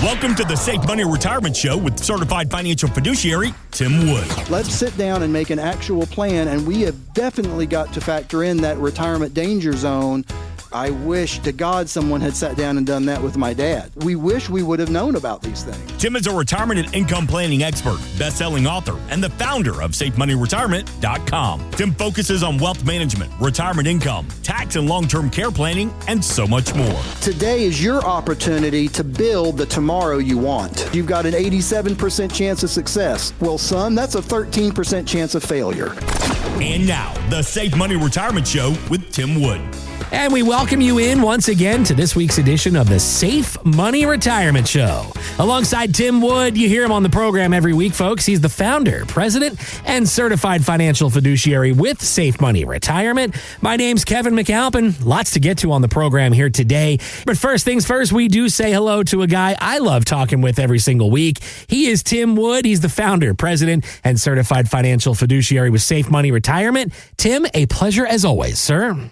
Welcome to the Safe Money Retirement Show with certified financial fiduciary Tim Wood. Let's sit down and make an actual plan, and we have definitely got to factor in that retirement danger zone. I wish to God someone had sat down and done that with my dad. We wish we would have known about these things. Tim is a retirement and income planning expert, best-selling author, and the founder of SafeMoneyRetirement.com. Tim focuses on wealth management, retirement income, tax and long-term care planning, and so much more. Today is your opportunity to build the tomorrow you want. You've got an 87% chance of success. Well, son, that's a 13% chance of failure. And now, the Safe Money Retirement Show with Tim Wood. And we welcome you in once again to this week's edition of the Safe Money Retirement Show. Alongside Tim Wood, you hear him on the program every week, folks. He's the founder, president, and certified financial fiduciary with Safe Money Retirement. My name's Kevin McAlpin. Lots to get to on the program here today. But first things first, we do say hello to a guy I love talking with every single week. He is Tim Wood. He's the founder, president, and certified financial fiduciary with Safe Money Retirement. Tim, a pleasure as always, sir.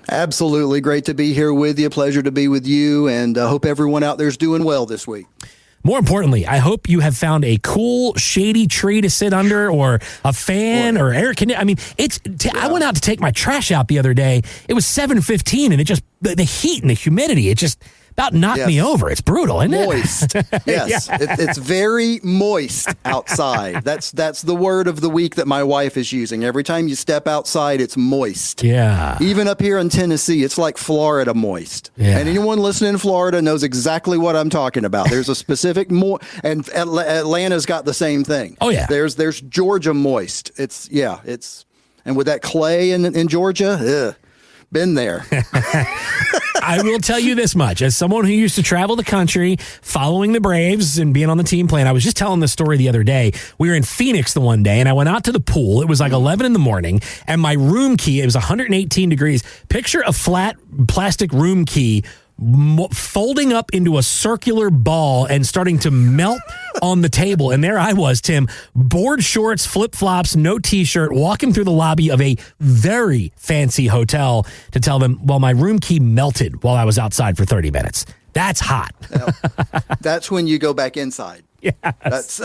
Absolutely. Great to be here with you. Pleasure to be with you, and I hope everyone out there is doing well this week. More importantly, I hope you have found a cool, shady tree to sit under, or a fan, or air conditioning. I mean, I went out to take my trash out the other day. It was 7:15, and it just, the heat and the humidity, it just about knocked me over. It's brutal, isn't it? Moist. Yes. Yeah. It's very moist outside. That's the word of the week that my wife is using. Every time you step outside, it's moist. Yeah. Even up here in Tennessee, it's like Florida moist. Yeah. And anyone listening in Florida knows exactly what I'm talking about. There's a specific and Atlanta's got the same thing. Oh, yeah. There's Georgia moist. And with that clay in Georgia, been there. I will tell you this much. As someone who used to travel the country following the Braves and being on the team plan, I was just telling this story the other day. We were in Phoenix the one day, and I went out to the pool. It was like 11 in the morning, and my room key, it was 118 degrees. Picture a flat plastic room key folding up into a circular ball and starting to melt on the table. And there I was, Tim, board shorts, flip-flops, no T-shirt, walking through the lobby of a very fancy hotel to tell them, well, my room key melted while I was outside for 30 minutes. That's hot. That's when you go back inside. Yes.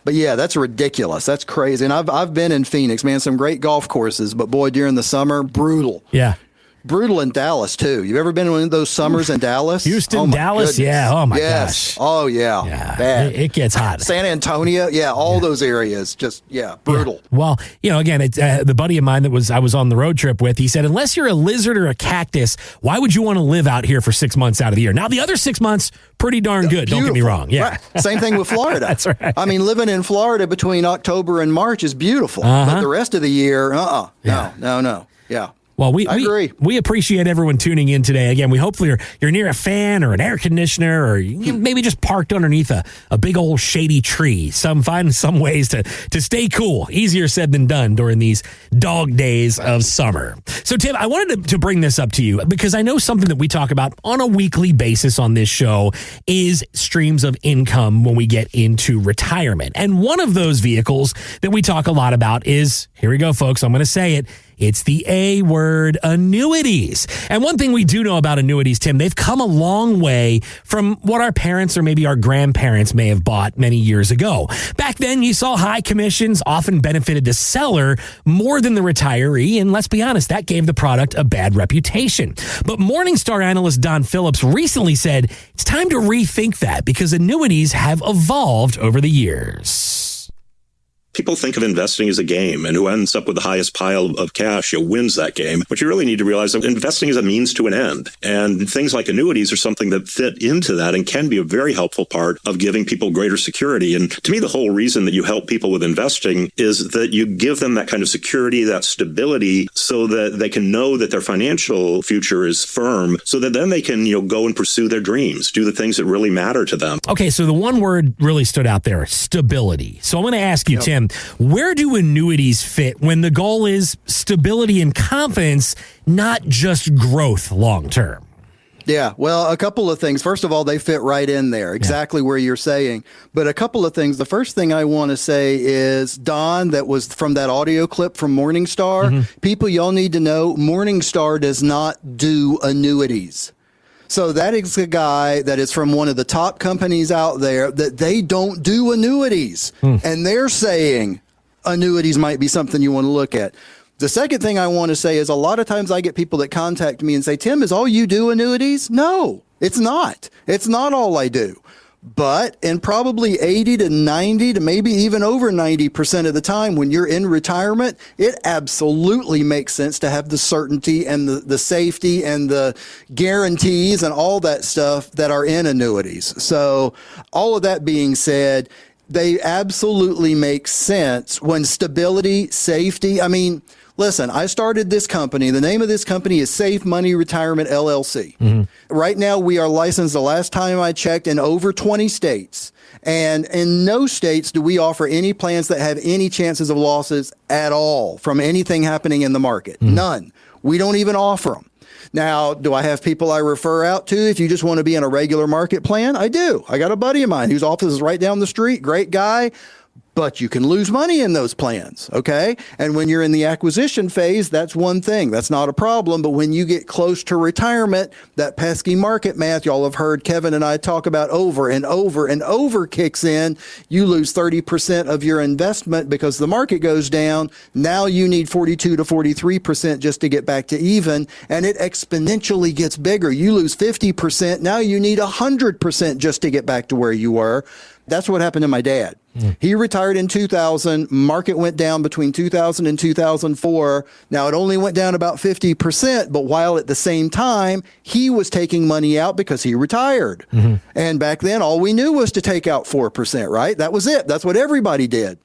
But yeah, that's ridiculous. That's crazy. And I've been in Phoenix, man, some great golf courses, but boy, during the summer, brutal. Yeah. Brutal in Dallas, too. You've ever been in one of those summers in Dallas? Houston, Dallas, goodness. yeah. Oh, my gosh. gosh. Oh, yeah. Bad. It gets hot. San Antonio, all those areas, just, brutal. Yeah. Well, again, it's the buddy of mine I was on the road trip with, he said, unless you're a lizard or a cactus, why would you want to live out here for 6 months out of the year? Now, the other 6 months, pretty darn good. Beautiful. Don't get me wrong. Yeah. Right. Same thing with Florida. That's right. I mean, living in Florida between October and March is beautiful. But the rest of the year, no. Yeah. Well, we agree. We appreciate everyone tuning in today. Again, we hopefully you're near a fan or an air conditioner, or you maybe just parked underneath a big old shady tree. Find some ways to stay cool. Easier said than done during these dog days of summer. So, Tim, I wanted to bring this up to you because I know something that we talk about on a weekly basis on this show is streams of income when we get into retirement. And one of those vehicles that we talk a lot about is, here we go, folks, I'm going to say it, it's the A word, annuities. And one thing we do know about annuities, Tim, they've come a long way from what our parents or maybe our grandparents may have bought many years ago. Back then, you saw high commissions often benefited the seller more than the retiree. And let's be honest, that gave the product a bad reputation. But Morningstar analyst Don Phillips recently said it's time to rethink that because annuities have evolved over the years. People think of investing as a game, and who ends up with the highest pile of cash wins that game. But you really need to realize that investing is a means to an end. And things like annuities are something that fit into that and can be a very helpful part of giving people greater security. And to me, the whole reason that you help people with investing is that you give them that kind of security, that stability, so that they can know that their financial future is firm, so that then they can, go and pursue their dreams, do the things that really matter to them. Okay, so the one word really stood out there, stability. So I'm going to ask you, Tim, where do annuities fit when the goal is stability and confidence, not just growth long term? Yeah, well, a couple of things. First of all, they fit right in there, exactly where you're saying. But a couple of things. The first thing I want to say is, Don, that was from that audio clip from Morningstar. People, y'all need to know, Morningstar does not do annuities. So that is a guy that is from one of the top companies out there that they don't do annuities. And they're saying annuities might be something you want to look at. The second thing I want to say is a lot of times I get people that contact me and say, Tim, is all you do annuities? No, it's not. It's not all I do. But in probably 80 to 90 to maybe even over 90% of the time when you're in retirement, it absolutely makes sense to have the certainty and the safety and the guarantees and all that stuff that are in annuities. So all of that being said, they absolutely make sense when stability, safety. I mean, listen, I started this company. The name of this company is Safe Money Retirement LLC. Right now, we are licensed, the last time I checked, in over 20 states. And in no states do we offer any plans that have any chances of losses at all from anything happening in the market. None. We don't even offer them. Now, do I have people I refer out to if you just want to be in a regular market plan? I do. I got a buddy of mine whose office is right down the street. Great guy. But you can lose money in those plans, okay? And when you're in the acquisition phase, that's one thing. That's not a problem. But when you get close to retirement, that pesky market math y'all have heard Kevin and I talk about over and over and over kicks in. You lose 30% of your investment because the market goes down. Now you need 42 to 43% just to get back to even. And it exponentially gets bigger. You lose 50%. Now you need 100% just to get back to where you were. That's what happened to my dad. He retired in 2000. Market went down between 2000 and 2004. Now, it only went down about 50%, but while at the same time, he was taking money out because he retired. And back then, all we knew was to take out 4%, right? That was it. That's what everybody did.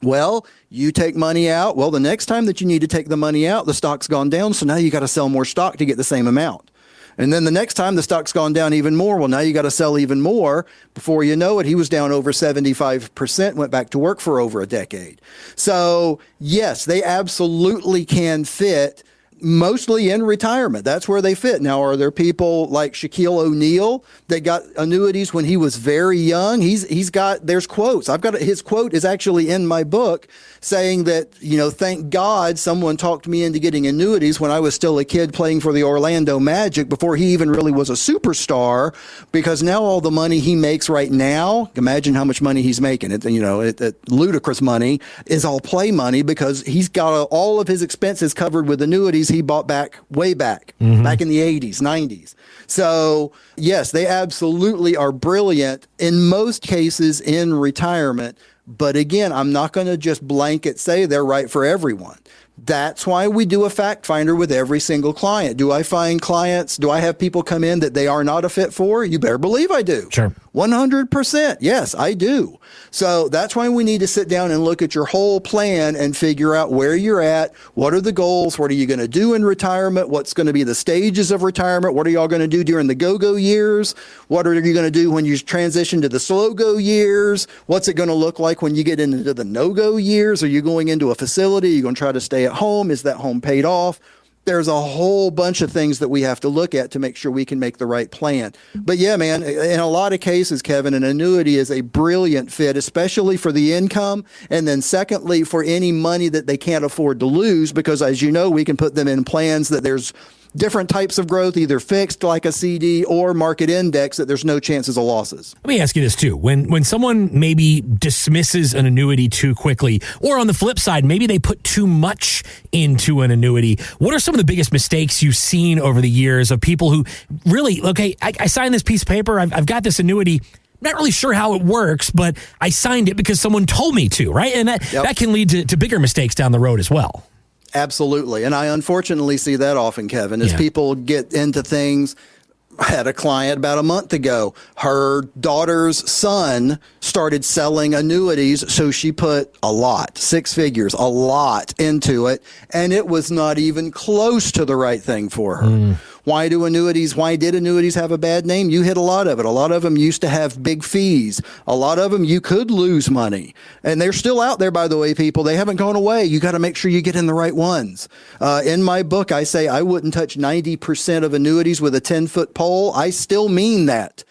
Well, you take money out. Well, the next time that you need to take the money out, the stock's gone down. So now you got to sell more stock to get the same amount. And then the next time the stock's gone down even more. Well, now you got to sell even more. Before you know it, he was down over 75%, went back to work for over a decade. So yes, they absolutely can fit mostly in retirement. That's where they fit. Now, are there people like Shaquille O'Neal that got annuities when he was very young? There's quotes. His quote is actually in my book saying that, thank God someone talked me into getting annuities when I was still a kid playing for the Orlando Magic before he even really was a superstar, because now all the money he makes right now, imagine how much money he's making. Ludicrous money is all play money because he's got all of his expenses covered with annuities he bought way back in the 80s, 90s. So yes, they absolutely are brilliant in most cases in retirement. But again, I'm not going to just blanket say they're right for everyone. That's why we do a fact finder with every single client. Do I find clients? Do I have people come in that they are not a fit for? You better believe I do. Sure. 100%. Yes, I do. So that's why we need to sit down and look at your whole plan and figure out where you're at. What are the goals? What are you going to do in retirement? What's going to be the stages of retirement? What are y'all going to do during the go-go years? What are you going to do when you transition to the slow-go years? What's it going to look like when you get into the no-go years? Are you going into a facility? Are you going to try to stay at home? Is that home paid off? There's a whole bunch of things that we have to look at to make sure we can make the right plan. But yeah, man, in a lot of cases, Kevin, an annuity is a brilliant fit, especially for the income. And then secondly, for any money that they can't afford to lose, because as you know, we can put them in plans that there's different types of growth, either fixed like a CD or market index, that there's no chances of losses. Let me ask you this too. When someone maybe dismisses an annuity too quickly, or on the flip side, maybe they put too much into an annuity, what are some of the biggest mistakes you've seen over the years of people who really, okay, I signed this piece of paper, I've got this annuity, not really sure how it works, but I signed it because someone told me to, right? And that can lead to bigger mistakes down the road as well. Absolutely. And I unfortunately see that often, Kevin, as people get into things. I had a client about a month ago. Her daughter's son started selling annuities, so she put a lot, 6 figures, a lot into it, and it was not even close to the right thing for her. Why did annuities have a bad name? You hit a lot of it. A lot of them used to have big fees. A lot of them, you could lose money. And they're still out there, by the way, people. They haven't gone away. You got to make sure you get in the right ones. In my book, I say I wouldn't touch 90% of annuities with a 10-foot pole. I still mean that.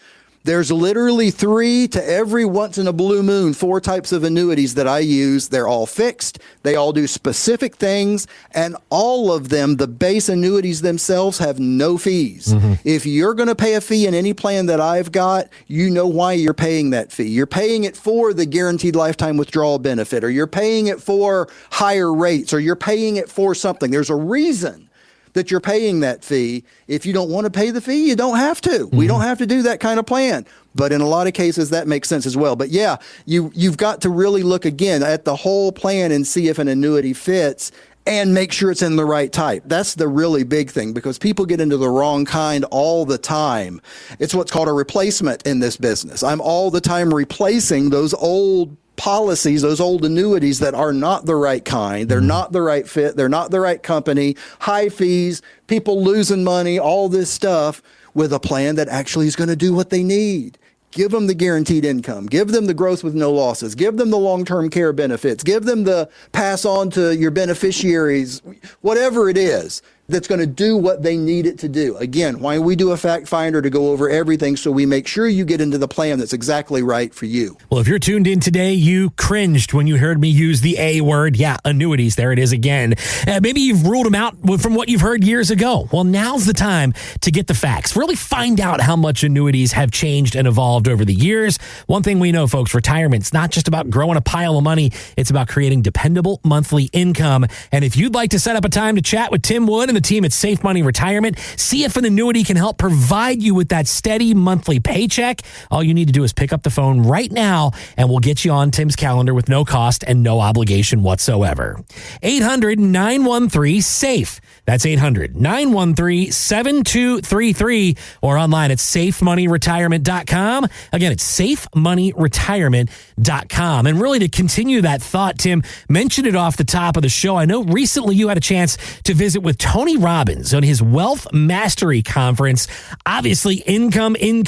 There's literally 3 to every once in a blue moon, 4 types of annuities that I use. They're all fixed. They all do specific things. And all of them, the base annuities themselves, have no fees. If you're going to pay a fee in any plan that I've got, you know why you're paying that fee. You're paying it for the guaranteed lifetime withdrawal benefit, or you're paying it for higher rates, or you're paying it for something. There's a reason that you're paying that fee. If you don't want to pay the fee, you don't have to. We don't have to do that kind of plan. But in a lot of cases, that makes sense as well. But yeah, you've got to really look again at the whole plan and see if an annuity fits and make sure it's in the right type. That's the really big thing, because people get into the wrong kind all the time. It's what's called a replacement in this business. I'm all the time replacing those old policies, those old annuities that are not the right kind. They're not the right fit. They're not the right company. High fees, people losing money, all this stuff, with a plan that actually is going to do what they need. Give them the guaranteed income. Give them the growth with no losses. Give them the long-term care benefits. Give them the pass on to your beneficiaries, whatever it is that's going to do what they need it to do. Again, why we do a fact finder to go over everything, so we make sure you get into the plan that's exactly right for you. Well, if you're tuned in today, you cringed when you heard me use the A word. Yeah, annuities. There it is again. Maybe you've ruled them out from what you've heard years ago. Well, now's the time to get the facts. Really find out how much annuities have changed and evolved over the years. One thing we know, folks, retirement's not just about growing a pile of money. It's about creating dependable monthly income. And if you'd like to set up a time to chat with Tim Wood and the team at Safe Money Retirement, see if an annuity can help provide you with that steady monthly paycheck, all you need to do is pick up the phone right now and we'll get you on Tim's calendar with no cost and no obligation whatsoever. 800-913-SAFE. That's 800-913-7233 or online at safemoneyretirement.com. Again, it's safemoneyretirement.com. And really, to continue that thought, Tim mentioned it off the top of the show. I know recently you had a chance to visit with Tony Robbins on his Wealth Mastery Conference. Obviously, income is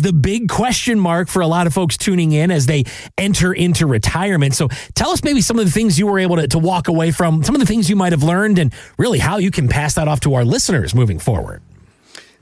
the big question mark for a lot of folks tuning in as they enter into retirement. So tell us maybe some of the things you were able to walk away from, some of the things you might have learned, and really how you can pass that off to our listeners moving forward.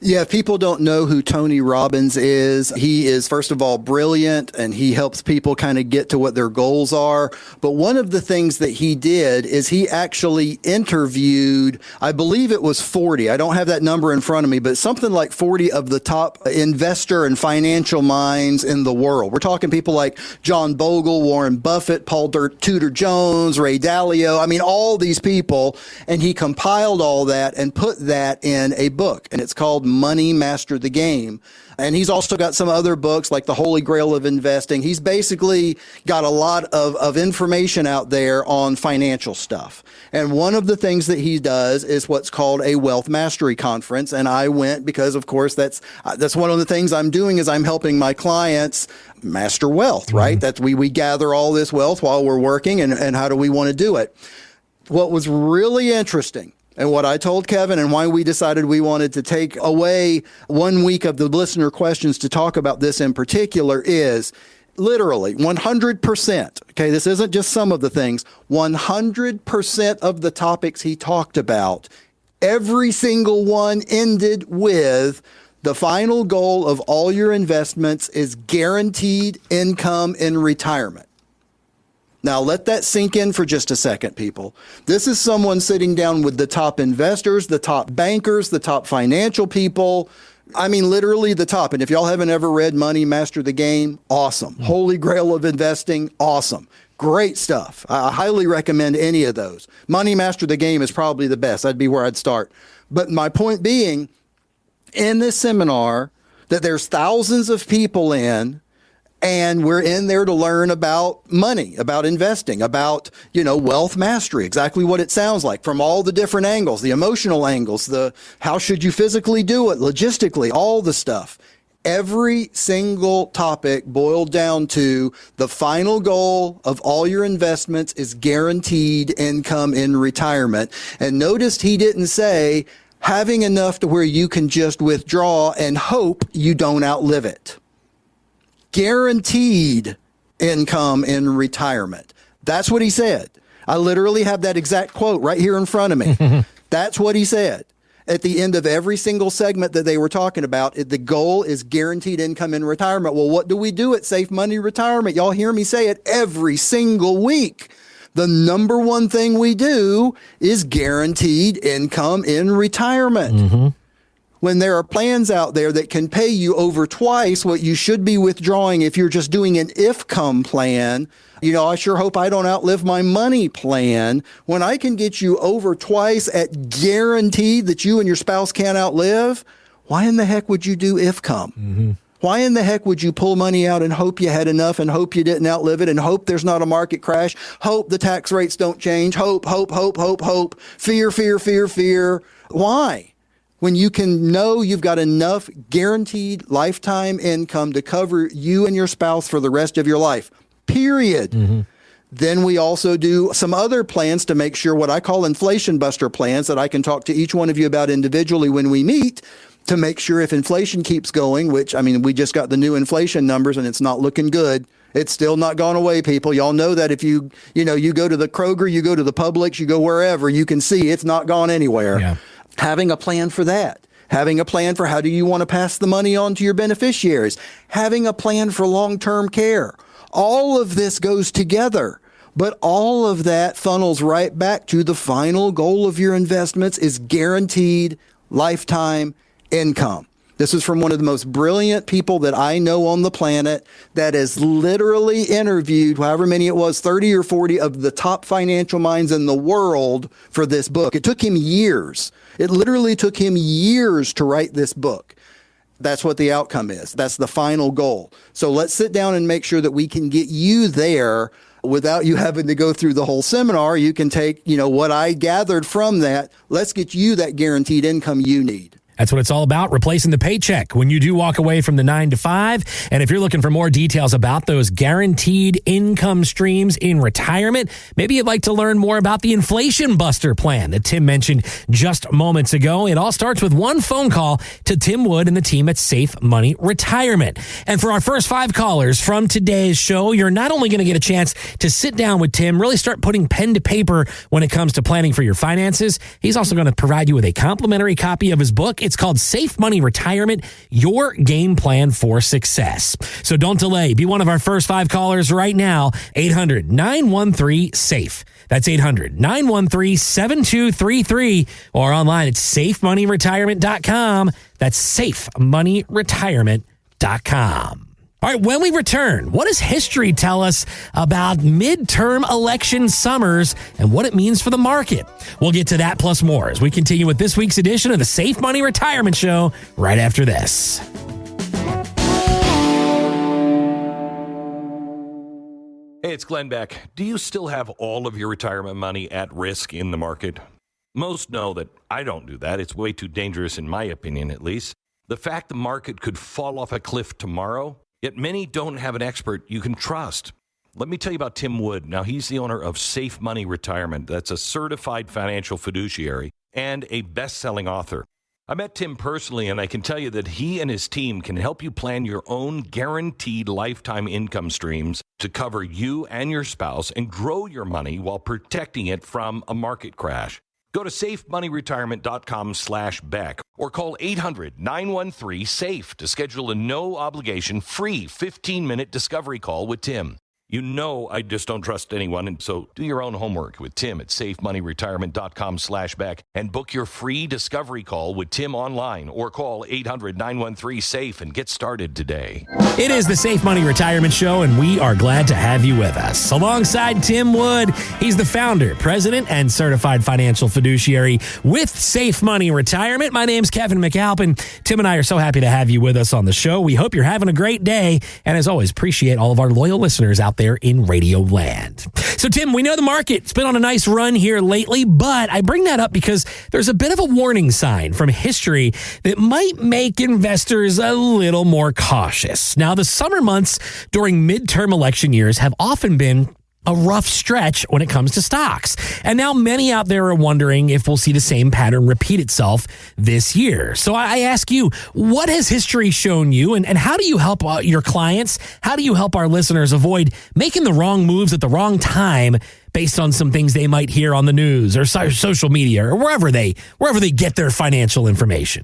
Yeah, if people don't know who Tony Robbins is, he is, first of all, brilliant, and he helps people kind of get to what their goals are. But one of the things that he did is he actually interviewed, I believe it was 40. I don't have that number in front of me, but something like 40 of the top investor and financial minds in the world. We're talking people like John Bogle, Warren Buffett, Paul Tudor Jones, Ray Dalio. I mean, all these people. And he compiled all that and put that in a book. And it's called Money Master the Game. And he's also got some other books like The Holy Grail of Investing. He's basically got a lot of information out there on financial stuff. And one of the things that he does is what's called a Wealth Mastery Conference. And I went because, of course, that's one of the things I'm doing is I'm helping my clients master wealth, right? That's we gather all this wealth while we're working, and how do we want to do it? What was really interesting, and what I told Kevin and why we decided we wanted to take away 1 week of the listener questions to talk about this in particular, is literally 100%. Okay, this isn't just some of the things. 100% of the topics he talked about, every single one ended with the final goal of all your investments is guaranteed income in retirement. Now, let that sink in for just a second, people. This is someone sitting down with the top investors, the top bankers, the top financial people. I mean, literally the top. And if y'all haven't ever read Money Master the Game, awesome. Holy Grail of Investing, awesome. Great stuff. I highly recommend any of those. Money Master the Game is probably the best. That'd be where I'd start. But my point being, in this seminar, that there's thousands of people in, and we're in there to learn about money, about investing, about, wealth mastery, exactly what it sounds like from all the different angles, the emotional angles, the how should you physically do it, logistically, all the stuff. Every single topic boiled down to the final goal of all your investments is guaranteed income in retirement. And notice he didn't say having enough to where you can just withdraw and hope you don't outlive it. Guaranteed income in retirement. That's what he said. I literally have that exact quote right here in front of me. That's what he said. at the end of every single segment that they were talking about, the goal is guaranteed income in retirement. Well, what do we do at Safe Money Retirement? Y'all hear me say it every single week. The number one thing we do is guaranteed income in retirement. Mm-hmm. When there are plans out there that can pay you over twice what you should be withdrawing if you're just doing an IFCOM plan, I sure hope I don't outlive my money plan. When I can get you over twice at guaranteed that you and your spouse can't outlive, why in the heck would you do IFCOM? Mm-hmm. Why in the heck would you pull money out and hope you had enough and hope you didn't outlive it and hope there's not a market crash, hope the tax rates don't change, hope, fear, fear, fear, fear? Why? When you can know you've got enough guaranteed lifetime income to cover you and your spouse for the rest of your life, period. Mm-hmm. Then we also do some other plans to make sure, what I call inflation buster plans, that I can talk to each one of you about individually when we meet, to make sure if inflation keeps going, which, we just got the new inflation numbers and it's not looking good. It's still not gone away, people. Y'all know that if you go to the Kroger, you go to the Publix, you go wherever, you can see it's not gone anywhere. Yeah. Having a plan for that. Having a plan for how do you want to pass the money on to your beneficiaries. Having a plan for long-term care. All of this goes together, but all of that funnels right back to the final goal of your investments is guaranteed lifetime income. This is from one of the most brilliant people that I know on the planet that has literally interviewed, however many it was, 30 or 40 of the top financial minds in the world for this book. It took him years. It literally took him years to write this book. That's what the outcome is. That's the final goal. So let's sit down and make sure that we can get you there without you having to go through the whole seminar. You can take, what I gathered from that. Let's get you that guaranteed income you need. That's what it's all about, replacing the paycheck when you do walk away from the 9 to 5. And if you're looking for more details about those guaranteed income streams in retirement, maybe you'd like to learn more about the Inflation Buster plan that Tim mentioned just moments ago. It all starts with one phone call to Tim Wood and the team at Safe Money Retirement. And for our first 5 callers from today's show, you're not only going to get a chance to sit down with Tim, really start putting pen to paper when it comes to planning for your finances. He's also going to provide you with a complimentary copy of his book. It's called Safe Money Retirement, Your Game Plan for Success. So don't delay. Be one of our first 5 callers right now. 800-913-SAFE. That's 800-913-7233 or online at safemoneyretirement.com. That's safemoneyretirement.com. All right, when we return, what does history tell us about midterm election summers and what it means for the market? We'll get to that plus more as we continue with this week's edition of the Safe Money Retirement Show right after this. Hey, it's Glenn Beck. Do you still have all of your retirement money at risk in the market? Most know that I don't do that. It's way too dangerous, in my opinion, at least. The fact the market could fall off a cliff tomorrow, yet many don't have an expert you can trust. Let me tell you about Tim Wood. Now, he's the owner of Safe Money Retirement. That's a certified financial fiduciary and a best-selling author. I met Tim personally, and I can tell you that he and his team can help you plan your own guaranteed lifetime income streams to cover you and your spouse and grow your money while protecting it from a market crash. Go to safemoneyretirement.com/Beck or call 800-913-SAFE to schedule a no-obligation free 15-minute discovery call with Tim. You know I just don't trust anyone, and so do your own homework with Tim at safemoneyretirement.com/Beck and book your free discovery call with Tim online or call 800-913-SAFE and get started today. It is the Safe Money Retirement Show, and we are glad to have you with us. Alongside Tim Wood, he's the founder, president, and certified financial fiduciary with Safe Money Retirement. My name's Kevin McAlpin. Tim and I are so happy to have you with us on the show. We hope you're having a great day, and as always, appreciate all of our loyal listeners out there in Radio Land. So, Tim, we know the market's been on a nice run here lately, but I bring that up because there's a bit of a warning sign from history that might make investors a little more cautious. Now, the summer months during midterm election years have often been a rough stretch when it comes to stocks. And now many out there are wondering if we'll see the same pattern repeat itself this year. So I ask you, what has history shown you, and how do you help your clients? How do you help our listeners avoid making the wrong moves at the wrong time based on some things they might hear on the news or social media or wherever they get their financial information?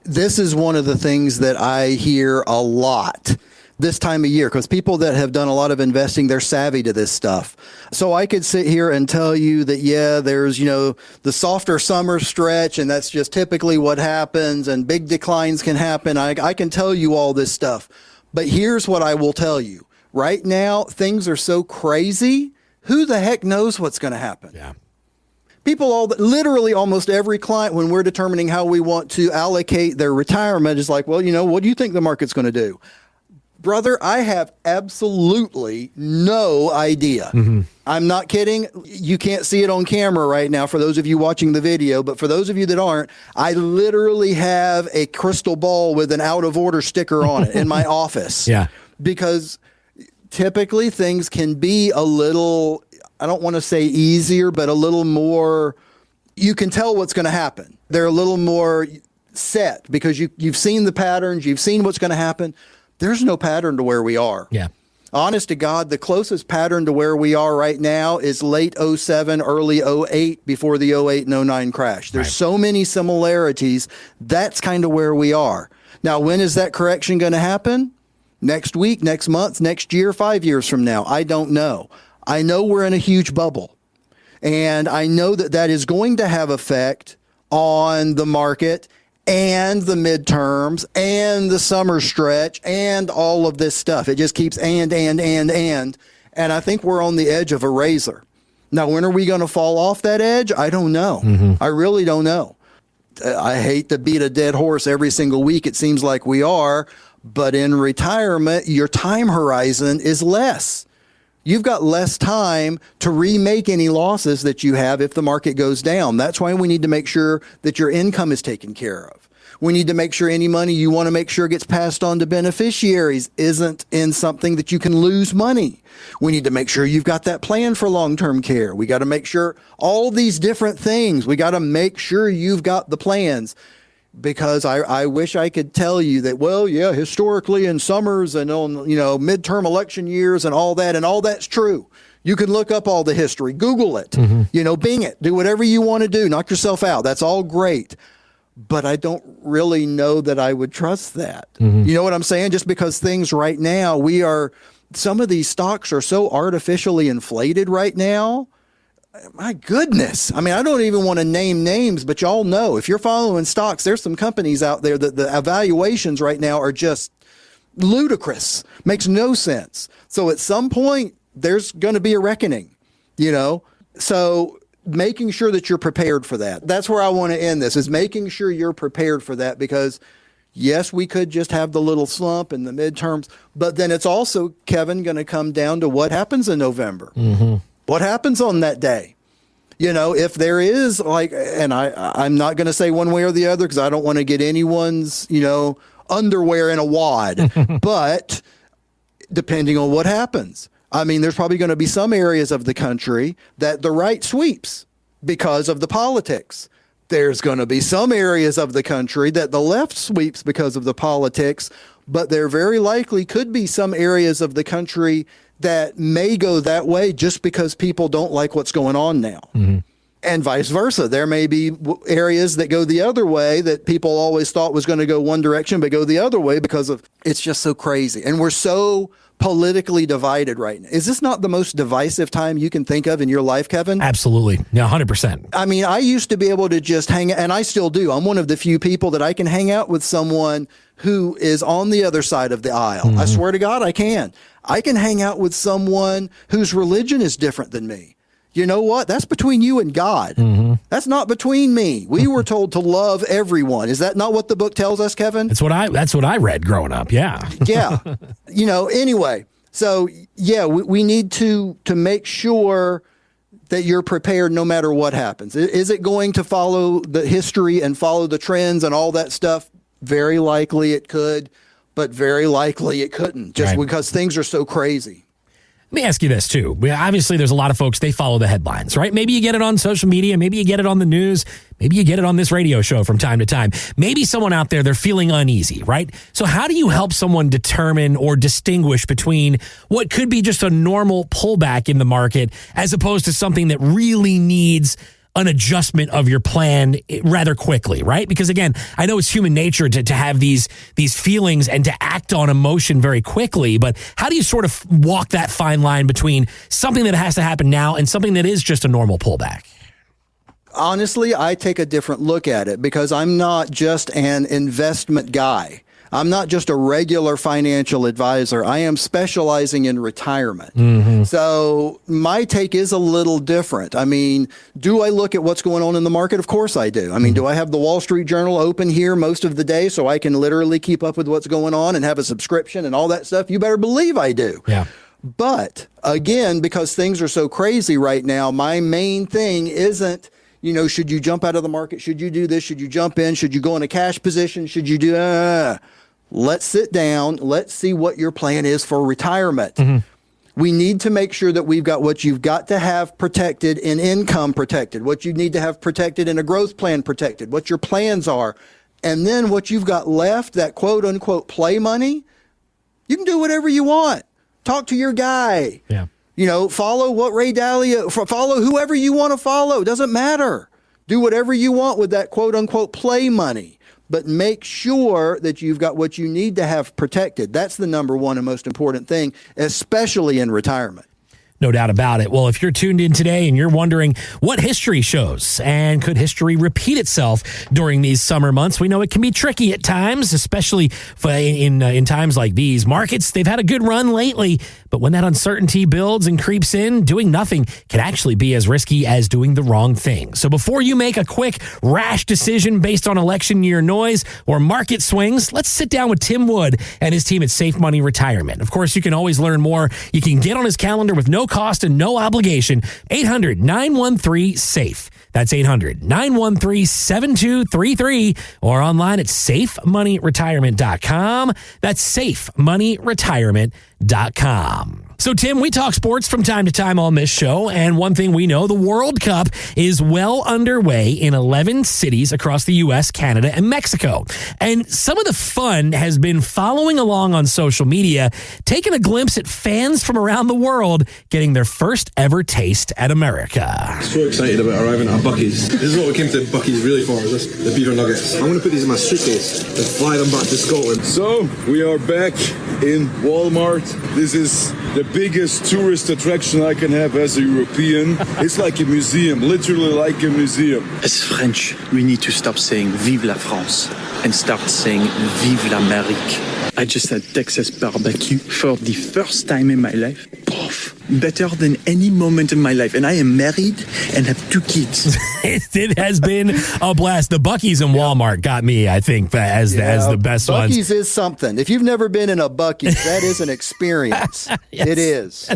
This is one of the things that I hear a lot this time of year, because people that have done a lot of investing, they're savvy to this stuff. So I could sit here and tell you that, yeah, there's, the softer summer stretch, and that's just typically what happens, and big declines can happen. I can tell you all this stuff. But here's what I will tell you. Right now, things are so crazy. Who the heck knows what's going to happen? Yeah. People, literally almost every client, when we're determining how we want to allocate their retirement, is like, well, what do you think the market's going to do? Brother, I have absolutely no idea. Mm-hmm. I'm not kidding. You can't see it on camera right now for those of you watching the video, but for those of you that aren't, I literally have a crystal ball with an out of order sticker on it in my office. Yeah. Because typically things can be a little, I don't want to say easier, but a little more, you can tell what's going to happen. They're a little more set because you've seen the patterns, you've seen what's going to happen. There's no pattern to where we are. Yeah. Honest to God, the closest pattern to where we are right now is late 07, early 08, before the 08 and 09 crash. There's so many similarities. That's kind of where we are. Now, when is that correction going to happen? Next week, next month, next year, 5 years from now? I don't know. I know we're in a huge bubble. And I know that is going to have effect on the market and the midterms and the summer stretch and all of this stuff. It just keeps and I think we're on the edge of a razor. Now, when are we going to fall off that edge? I don't know. Mm-hmm. I really don't know. I hate to beat a dead horse every single week. It seems like we are, but in retirement, your time horizon is less. You've got less time to remake any losses that you have if the market goes down. That's why we need to make sure that your income is taken care of. We need to make sure any money you want to make sure gets passed on to beneficiaries isn't in something that you can lose money. We need to make sure you've got that plan for long-term care. We got to make sure all these different things, we got to make sure you've got the plans. Because I wish I could tell you that, well, yeah, historically in summers and on, midterm election years and all that's true. You can look up all the history, Google it, Bing it, do whatever you want to do, knock yourself out. That's all great. But I don't really know that I would trust that. Mm-hmm. You know what I'm saying? Just because things right now, some of these stocks are so artificially inflated right now. My goodness. I mean, I don't even want to name names, but y'all know if you're following stocks, there's some companies out there that the evaluations right now are just ludicrous. Makes no sense. So at some point, there's going to be a reckoning, So making sure that you're prepared for that. That's where I want to end this, is making sure you're prepared for that, because yes, we could just have the little slump in the midterms, but then it's also, Kevin, going to come down to what happens in November. Mm-hmm. What happens on that day? If there is and I'm not going to say one way or the other because I don't want to get anyone's, underwear in a wad, but depending on what happens, I mean, there's probably going to be some areas of the country that the right sweeps because of the politics. There's going to be some areas of the country that the left sweeps because of the politics, but there very likely could be some areas of the country that may go that way just because people don't like what's going on now. Mm-hmm. And vice versa. There may be areas that go the other way that people always thought was going to go one direction, but go the other way because of it's just so crazy. And we're so politically divided right now. Is this not the most divisive time you can think of in your life, Kevin? Absolutely. Yeah, 100%. I mean, I used to be able to just hang, and I still do. I'm one of the few people that I can hang out with someone who is on the other side of the aisle. Mm-hmm. I swear to God, I can. I can hang out with someone whose religion is different than me. You know what? That's between you and God. Mm-hmm. That's not between me. We were told to love everyone. Is that not what the book tells us, Kevin? That's what I read growing up. Yeah. Yeah. Anyway. So yeah, we need to make sure that you're prepared no matter what happens. Is it going to follow the history and follow the trends and all that stuff? Very likely it could, but very likely it couldn't, just because things are so crazy. Let me ask you this, too. Obviously, there's a lot of folks, they follow the headlines, right? Maybe you get it on social media. Maybe you get it on the news. Maybe you get it on this radio show from time to time. Maybe someone out there, they're feeling uneasy, right? So how do you help someone determine or distinguish between what could be just a normal pullback in the market as opposed to something that really needs an adjustment of your plan rather quickly, right? Because again, I know it's human nature to have these feelings and to act on emotion very quickly, but how do you sort of walk that fine line between something that has to happen now and something that is just a normal pullback? Honestly, I take a different look at it because I'm not just an investment guy. I'm not just a regular financial advisor. I am specializing in retirement. Mm-hmm. So my take is a little different. I mean, do I look at what's going on in the market? Of course I do. I mean, do I have the Wall Street Journal open here most of the day so I can literally keep up with what's going on and have a subscription and all that stuff? You better believe I do. Yeah. But again, because things are so crazy right now, my main thing isn't, should you jump out of the market? Should you do this? Should you jump in? Should you go in a cash position? Should you do... Let's sit down. Let's see what your plan is for retirement. Mm-hmm. We need to make sure that we've got what you've got to have protected in income protected, what you need to have protected in a growth plan protected, what your plans are. And then what you've got left, that quote unquote play money, you can do whatever you want. Talk to your guy. Yeah. Follow what Ray Dalio, follow whoever you want to follow. Doesn't matter. Do whatever you want with that quote unquote play money. But make sure that you've got what you need to have protected. That's the number one and most important thing, especially in retirement. No doubt about it. Well, if you're tuned in today and you're wondering what history shows and could history repeat itself during these summer months, we know it can be tricky at times, especially in times like these. Markets, they've had a good run lately, but when that uncertainty builds and creeps in, doing nothing can actually be as risky as doing the wrong thing. So before you make a quick, rash decision based on election year noise or market swings, let's sit down with Tim Wood and his team at Safe Money Retirement. Of course, you can always learn more. You can get on his calendar with no cost and no obligation. 800-913-SAFE. That's 800-913-7233 or online at safemoneyretirement.com. That's safemoneyretirement.com. So, Tim, we talk sports from time to time on this show, and one thing we know, the World Cup is well underway in 11 cities across the U.S., Canada, and Mexico. And some of the fun has been following along on social media, taking a glimpse at fans from around the world getting their first ever taste at America. So excited about arriving at Buc-ee's. This is what we came to Buc-ee's really for, the beaver nuggets. I'm going to put these in my suitcase and fly them back to Scotland. So, we are back in Walmart. This is the biggest tourist attraction I can have as a European. It's like a museum, literally like a museum. As French, we need to stop saying Vive la France and start saying Vive l'Amérique. I just had Texas barbecue for the first time in my life. Poof. Better than any moment in my life. And I am married and have 2 kids. It has been a blast. The Buc-ee's and Walmart got me, I think, as the best ones. Buc-ee's is something. If you've never been in a Buc-ee's, that is an experience. Yes. It is.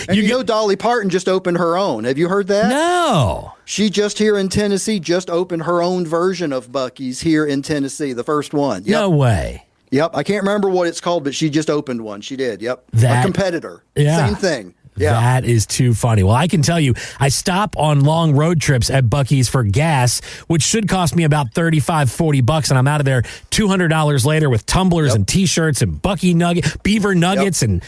And Dolly Parton just opened her own. Have you heard that? No. She just here in Tennessee just opened her own version of Buc-ee's here in Tennessee, the first one. Yep. No way. Yep. I can't remember what it's called, but she just opened one. She did. Yep. A competitor. Yeah. Same thing. Yeah. That is too funny. Well, I can tell you, I stop on long road trips at Buc-ee's for gas, which should cost me about $35-40, and I'm out of there $200 later with tumblers and T-shirts and beaver nuggets and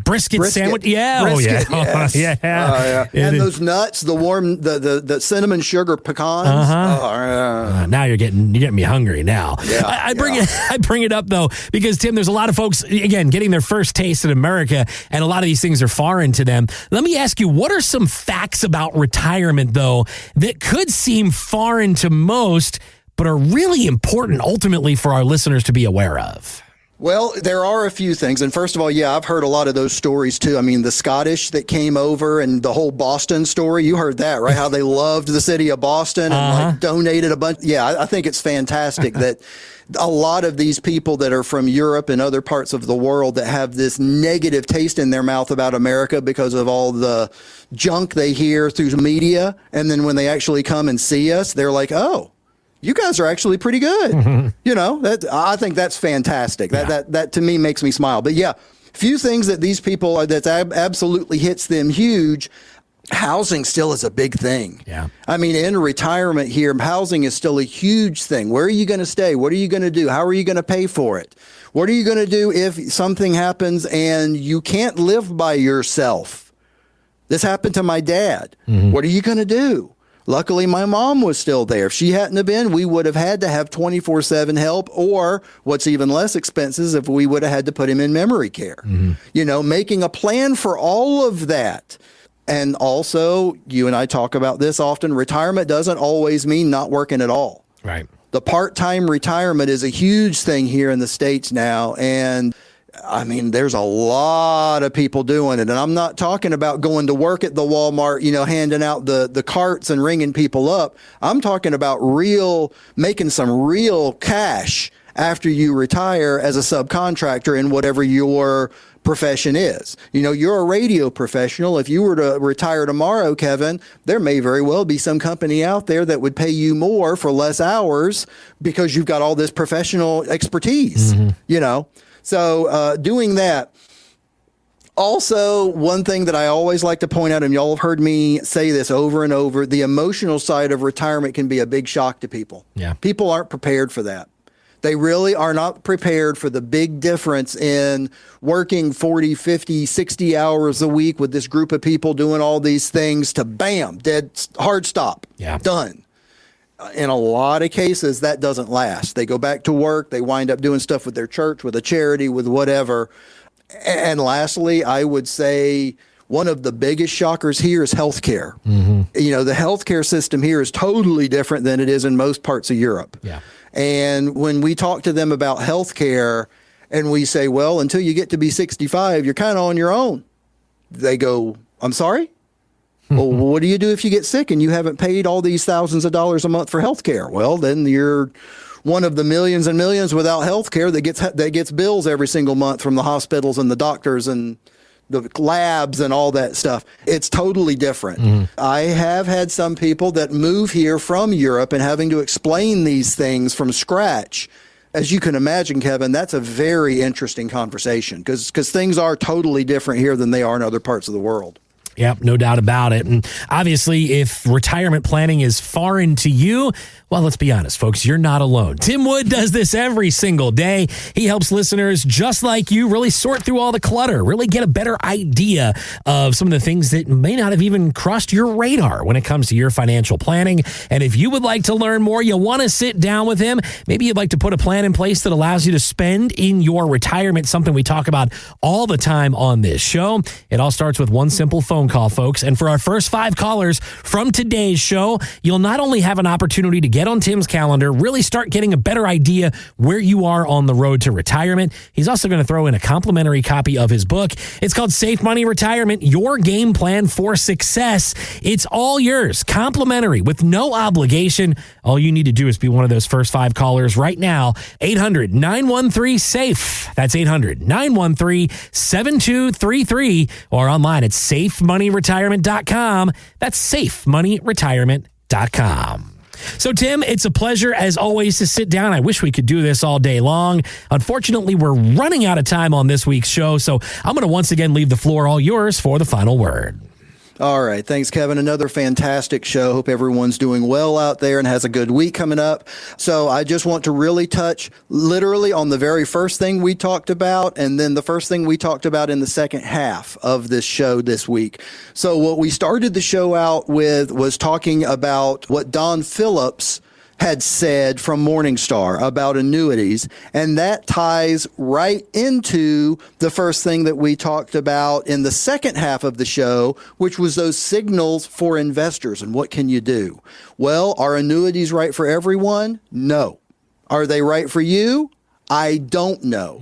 brisket sandwich. Yeah. Brisket, oh, yeah. Yes. Yeah. And those nuts, the warm, the cinnamon sugar pecans. Uh-huh. Now you're getting me hungry now. Yeah, I bring it up though, because Tim, there's a lot of folks, again, getting their first taste in America, and a lot of these things are foreign to them. Let me ask you, what are some facts about retirement though, that could seem foreign to most, but are really important ultimately for our listeners to be aware of? Well, there are a few things. And first of all, I've heard a lot of those stories too. I mean, the Scottish that came over and the whole Boston story, you heard that, right? How they loved the city of Boston and donated a bunch. Yeah, I think it's fantastic that a lot of these people that are from Europe and other parts of the world that have this negative taste in their mouth about America because of all the junk they hear through the media. And then when they actually come and see us, they're like, oh, you guys are actually pretty good. Mm-hmm. I think that's fantastic. That to me makes me smile. But Few things that these people are, that absolutely hits them huge. Housing still is a big thing. Yeah. I mean, in retirement here, housing is still a huge thing. Where are you going to stay? What are you going to do? How are you going to pay for it? What are you going to do if something happens and you can't live by yourself? This happened to my dad. What are you going to do? Luckily, my mom was still there. If she hadn't have been, we would have had to have 24/7 help, or what's even less expensive, if we would have had to put him in memory care. You know, making a plan for all of that. And also, you and I talk about this often, retirement doesn't always mean not working at all. Right. The part-time retirement is a huge thing here in the States now. And I mean, there's a lot of people doing it. And I'm not talking about going to work at the Walmart, you know, handing out the carts and ringing people up. I'm talking about making some real cash after you retire as a subcontractor in whatever your profession is. You know, you're a radio professional. If you were to retire tomorrow, Kevin, there may very well be some company out there that would pay you more for less hours because you've got all this professional expertise, you know. So doing that. Also, one thing that I always like to point out, and y'all have heard me say this over and over, the emotional side of retirement can be a big shock to people. Yeah. People aren't prepared for that. They really are not prepared for the big difference in working 40, 50, 60 hours a week with this group of people doing all these things to bam, dead, hard stop, done. In a lot of cases, that doesn't last. They go back to work. They wind up doing stuff with their church, with a charity, with whatever. And lastly, I would say one of the biggest shockers here is healthcare. You know, the healthcare system here is totally different than it is in most parts of Europe. Yeah. And when we talk to them about health care and we say, well, until you get to be 65, you're kind of on your own. They go, I'm sorry? Well, what do you do if you get sick and you haven't paid all these thousands of dollars a month for health care? Well, then you're one of the millions and millions without health care that gets bills every single month from the hospitals and the doctors and the labs and all that stuff. It's totally different. I have had some people that move here from Europe and having to explain these things from scratch. As you can imagine, Kevin, that's a very interesting conversation because things are totally different here than they are in other parts of the world. Yep, no doubt about it. And obviously, if retirement planning is foreign to you, well, let's be honest, folks, you're not alone. Tim Wood does this every single day. He helps listeners just like you really sort through all the clutter, really get a better idea of some of the things that may not have even crossed your radar when it comes to your financial planning. And if you would like to learn more, you want to sit down with him, maybe you'd like to put a plan in place that allows you to spend in your retirement, something we talk about all the time on this show. It all starts with one simple phone call, folks. And for our first 5 callers from today's show, you'll not only have an opportunity to get on Tim's calendar, really start getting a better idea where you are on the road to retirement. He's also going to throw in a complimentary copy of his book. It's called Safe Money Retirement, Your Game Plan for Success. It's all yours, complimentary, with no obligation. All you need to do is be one of those first 5 callers right now. 800-913-SAFE. That's 800-913-7233 or online at safemoneyretirement.com. That's safemoneyretirement.com. So, Tim, it's a pleasure, as always, to sit down. I wish we could do this all day long. Unfortunately, we're running out of time on this week's show, so I'm going to once again leave the floor all yours for the final word. All right. Thanks, Kevin. Another fantastic show. Hope everyone's doing well out there and has a good week coming up. So I just want to really touch literally on the very first thing we talked about and then the first thing we talked about in the second half of this show this week. So what we started the show out with was talking about what Don Phillips had said from Morningstar about annuities, and that ties right into the first thing that we talked about in the second half of the show, which was those signals for investors and what can you do. Well, are annuities right for everyone? No. Are they right for you? I don't know.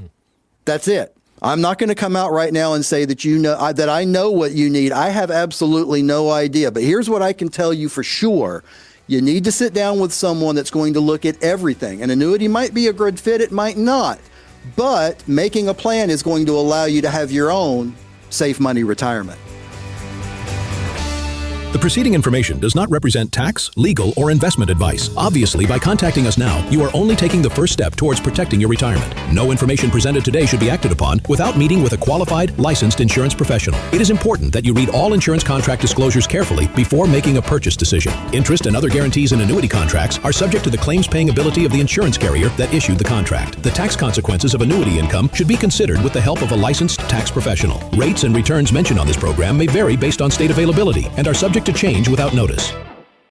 That's it. I'm not going to come out right now and say that that I know what you need. I have absolutely no idea, but here's what I can tell you for sure. You need to sit down with someone that's going to look at everything. An annuity might be a good fit, it might not. But making a plan is going to allow you to have your own safe money retirement. The preceding information does not represent tax, legal, or investment advice. Obviously, by contacting us now, you are only taking the first step towards protecting your retirement. No information presented today should be acted upon without meeting with a qualified, licensed insurance professional. It is important that you read all insurance contract disclosures carefully before making a purchase decision. Interest and other guarantees in annuity contracts are subject to the claims-paying ability of the insurance carrier that issued the contract. The tax consequences of annuity income should be considered with the help of a licensed tax professional. Rates and returns mentioned on this program may vary based on state availability and are subject to change without notice.